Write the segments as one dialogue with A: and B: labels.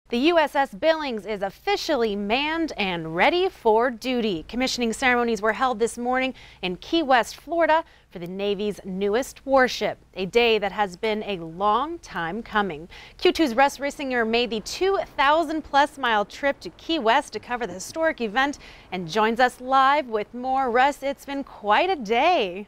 A: The USS Billings is officially manned and ready for duty. Commissioning ceremonies were held this morning in Key West, Florida for the Navy's newest warship, a day that has been a long time coming. Q2's Russ Rissinger made the 2,000-plus-mile trip to Key West to cover the historic event and joins us live with more. Russ, it's been quite a day.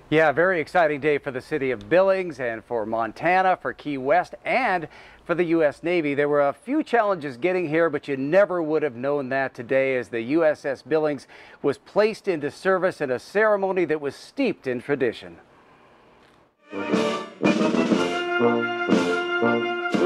B: Yeah, very exciting day for the city of Billings and for Montana, for Key West, and for the U.S. Navy. There were a few challenges getting here, but you never would have known that today as the USS Billings was placed into service in a ceremony that was steeped in tradition.
C: We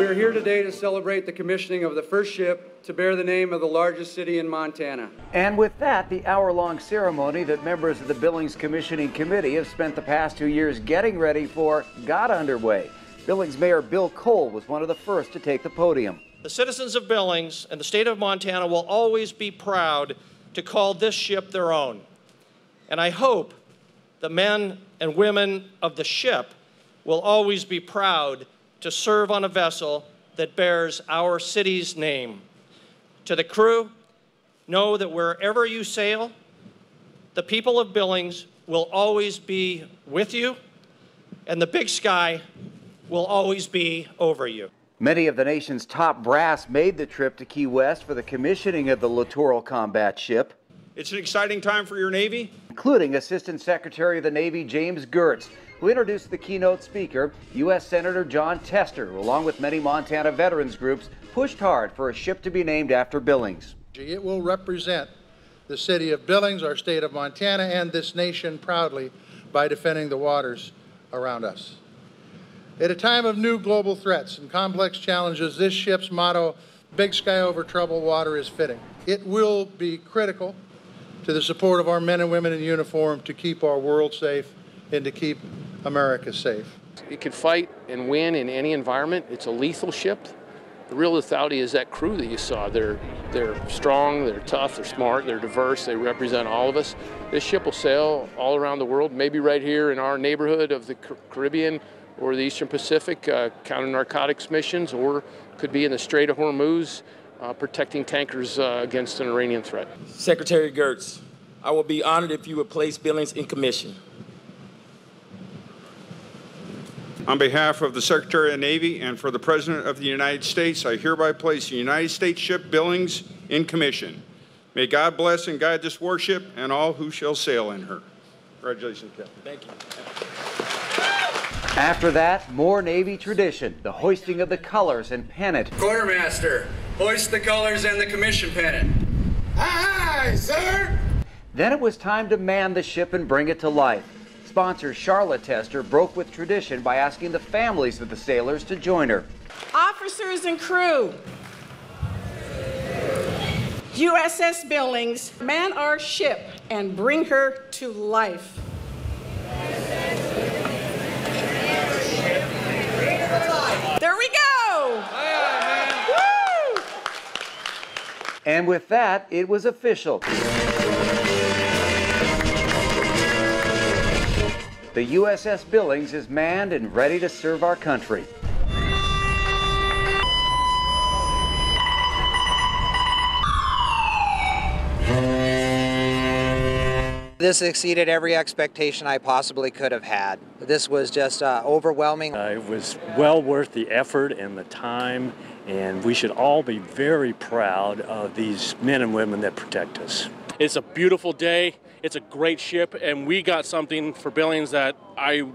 C: are here today to celebrate the commissioning of the first ship to bear the name of the largest city in Montana.
B: And with that, the hour-long ceremony that members of the Billings Commissioning Committee have spent the past 2 years getting ready for got underway. Billings Mayor Bill Cole was one of the first to take the podium.
D: The citizens of Billings and the state of Montana will always be proud to call this ship their own. And I hope the men and women of the ship will always be proud to serve on a vessel that bears our city's name. To the crew, know that wherever you sail, the people of Billings will always be with you, and the big sky will always be over you.
B: Many of the nation's top brass made the trip to Key West for the commissioning of the littoral combat ship.
E: It's an exciting time for your Navy,
B: including Assistant Secretary of the Navy James Gertz, who introduced the keynote speaker, U.S. Senator John Tester, who, along with many Montana veterans groups, pushed hard for a ship to be named after Billings.
F: It will represent the city of Billings, our state of Montana, and this nation proudly by defending the waters around us. At a time of new global threats and complex challenges, this ship's motto, "Big Sky Over Troubled Water," is fitting. It will be critical to the support of our men and women in uniform to keep our world safe and to keep America safe.
G: It can fight and win in any environment. It's a lethal ship. The real lethality is that crew that you saw. They're strong, they're tough, they're smart, they're diverse, they represent all of us. This ship will sail all around the world, maybe right here in our neighborhood of the Caribbean or the Eastern Pacific, counter-narcotics missions, or could be in the Strait of Hormuz, protecting tankers against an Iranian threat.
H: Secretary Gertz, I will be honored if you would place Billings in commission.
E: on behalf of the Secretary of the Navy and for the President of the United States, I hereby place the United States ship Billings in commission. May God bless and guide this warship and all who shall sail in her. Congratulations, Captain.
H: Thank you.
B: After that, more Navy tradition, the hoisting of the colors and pennant.
C: Quartermaster, hoist the colors and the commission pennant.
F: Aye, sir!
B: Then it was time to man the ship and bring it to life. Sponsor Charlotte Tester broke with tradition by asking the families of the sailors to join her.
I: Officers and crew, USS Billings, man our ship and bring her to life. There we go! Woo!
B: And with that, it was official. The USS Billings is manned and ready to serve our country.
J: This exceeded every expectation I possibly could have had. This was just overwhelming.
K: It was well worth the effort and the time, and we should all be very proud of these men and women that protect us.
L: It's a beautiful day. It's a great ship, and we got something for Billings that I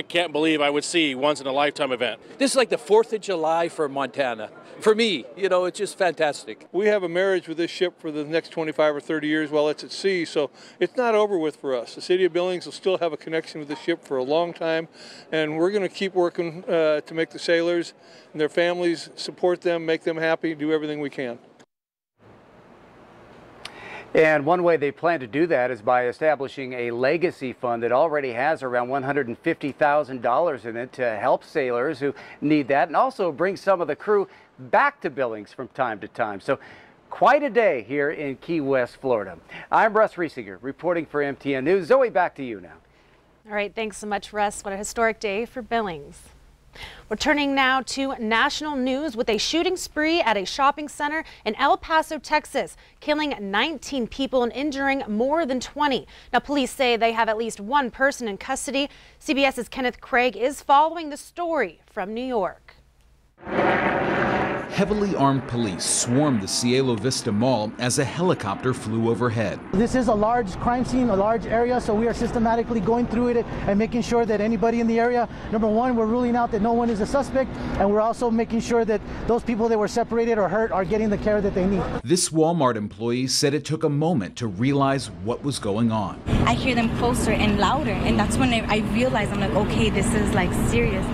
L: can't believe I would see once in a lifetime event.
M: This is like the 4th of July for Montana. For me, you know, it's just fantastic.
N: We have a marriage with this ship for the next 25 or 30 years while it's at sea, so it's not over with for us. The city of Billings will still have a connection with the ship for a long time, and we're going to keep working to make the sailors and their families, support them, make them happy, do everything we can.
B: And one way they plan to do that is by establishing a legacy fund that already has around $150,000 in it to help sailors who need that and also bring some of the crew back to Billings from time to time. So quite a day here in Key West, Florida. I'm Russ Riesinger reporting for MTN News. Zoe, back to you now.
A: All right, thanks so much, Russ. What a historic day for Billings. We're turning now to national news with a shooting spree at a shopping center in El Paso, Texas, killing 19 people and injuring more than 20. Now, police say they have at least one person in custody. CBS's Kenneth Craig is following the story from New York.
O: Heavily armed police swarmed the Cielo Vista Mall as a helicopter flew overhead.
P: This is a large crime scene, a large area, so we are systematically going through it and making sure that anybody in the area, number one, we're ruling out that no one is a suspect, and we're also making sure that those people that were separated or hurt are getting the care that they need.
O: This Walmart employee said it took a moment to realize what was going on.
Q: I hear them closer and louder, and that's when I realized, I'm like, okay, this is like serious.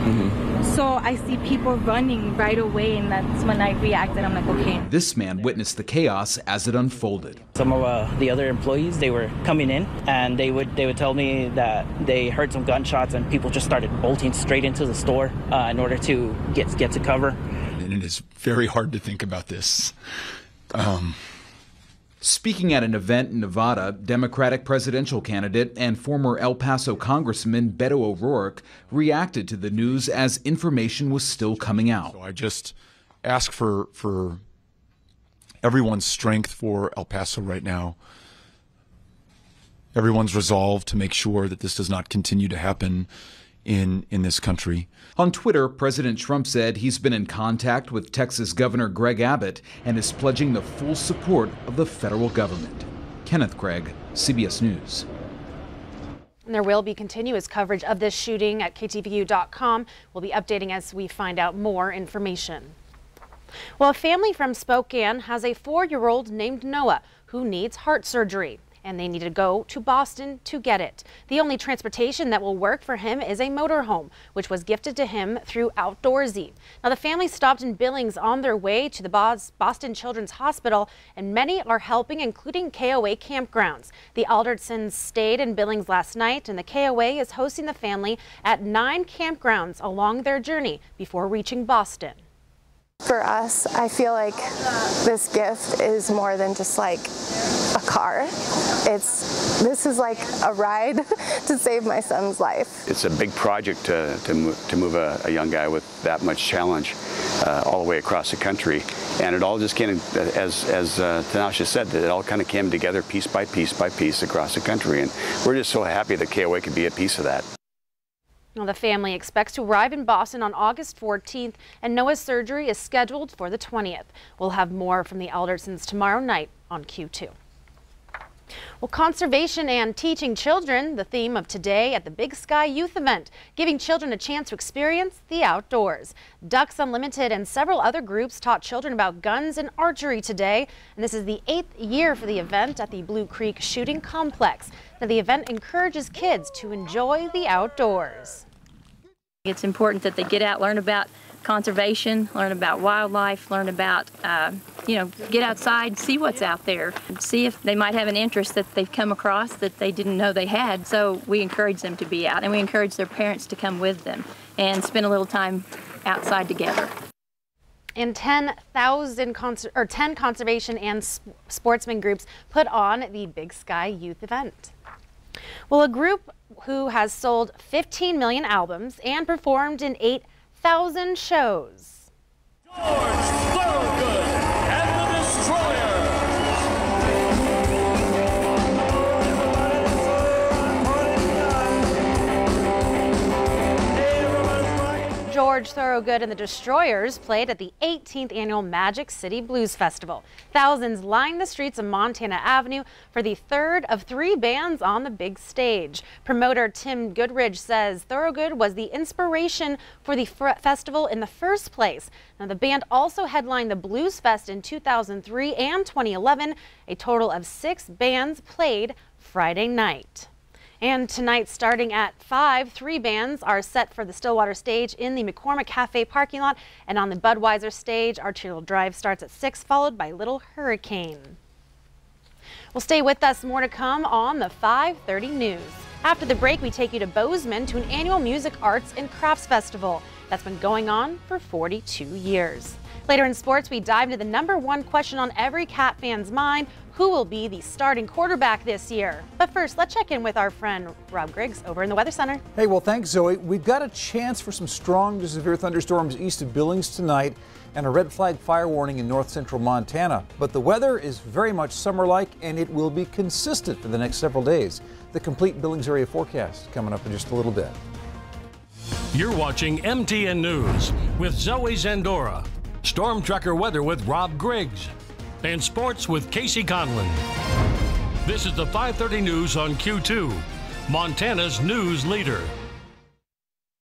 Q: So I see people running right away, and that's when I reacted. I'm like, okay.
O: This man witnessed the chaos as it unfolded.
R: Some of the other employees, they were coming in, and they would tell me that they heard some gunshots, and people just started bolting straight into the store in order to get to cover.
S: And it is very hard to think about this.
O: Speaking at an event in Nevada, Democratic presidential candidate and former El Paso Congressman Beto O'Rourke reacted to the news as information was still coming out.
S: So I just ask for everyone's strength for El Paso right now. Everyone's resolve to make sure that this does not continue to happen in this country.
O: On Twitter, President Trump said he's been in contact with Texas Governor Greg Abbott and is pledging the full support of the federal government. Kenneth Craig, CBS News.
A: And there will be continuous coverage of this shooting at KTVU.com. We'll be updating as we find out more information. Well, a family from Spokane has a 4-year-old named Noah who needs heart surgery, and they need to go to Boston to get it. The only transportation that will work for him is a motorhome, which was gifted to him through Outdoorsy. Now, the family stopped in Billings on their way to the Boston Children's Hospital, and many are helping, including KOA campgrounds. The Aldertsons stayed in Billings last night, and the KOA is hosting the family at 9 campgrounds along their journey before reaching Boston.
T: For us, I feel like this gift is more than just like a car. This is like a ride to save my son's life.
U: It's a big project to move a young guy with that much challenge all the way across the country. And it all just came, as Tanasha said, that it all kind of came together piece by piece by piece across the country. And we're just so happy that KOA could be a piece of that.
A: Well, the family expects to arrive in Boston on August 14th, and Noah's surgery is scheduled for the 20th. We'll have more from the Aldertsons tomorrow night on Q2. Well, conservation and teaching children, the theme of today at the Big Sky Youth event, giving children a chance to experience the outdoors. Ducks Unlimited and several other groups taught children about guns and archery today, and this is the 8th year for the event at the Blue Creek Shooting Complex. Now, the event encourages kids to enjoy the outdoors.
V: It's important that they get out, learn about conservation, learn about wildlife, learn about, get outside, see what's out there, see if they might have an interest that they've come across that they didn't know they had. So we encourage them to be out, and we encourage their parents to come with them and spend a little time outside together.
A: And 10 conservation and sportsman groups put on the Big Sky Youth event. Well, a group who has sold 15 million albums and performed in 8,000 shows.
W: George Thorogood and the Destroyer.
A: George Thorogood and the Destroyers played at the 18th annual Magic City Blues Festival. Thousands lined the streets of Montana Avenue for the third of 3 bands on the big stage. Promoter Tim Goodridge says Thorogood was the inspiration for the festival in the first place. Now, the band also headlined the Blues Fest in 2003 and 2011. A total of 6 bands played Friday night. And tonight, starting at 5, 3 bands are set for the Stillwater stage in the McCormick Cafe parking lot. And on the Budweiser stage, Arterial Drive starts at 6, followed by Little Hurricane. Well, stay with us. More to come on the 5:30 news. After the break, we take you to Bozeman to an annual music, arts, and crafts festival. that's been going on for 42 years. Later in sports, we dive into the #1 question on every Cat fan's mind: who will be the starting quarterback this year? But first, let's check in with our friend Rob Griggs over in the Weather Center.
D: Hey, well, thanks, Zoe. We've got a chance for some strong to severe thunderstorms east of Billings tonight and a red flag fire warning in north central Montana. But the weather is very much summer-like, and it will be consistent for the next several days. The complete Billings area forecast coming up in just a little bit.
W: You're watching MTN News with Zoe Zandora, Storm Tracker Weather with Rob Griggs, and Sports with Casey Conlon. This is the 5:30 news on Q2, Montana's news leader.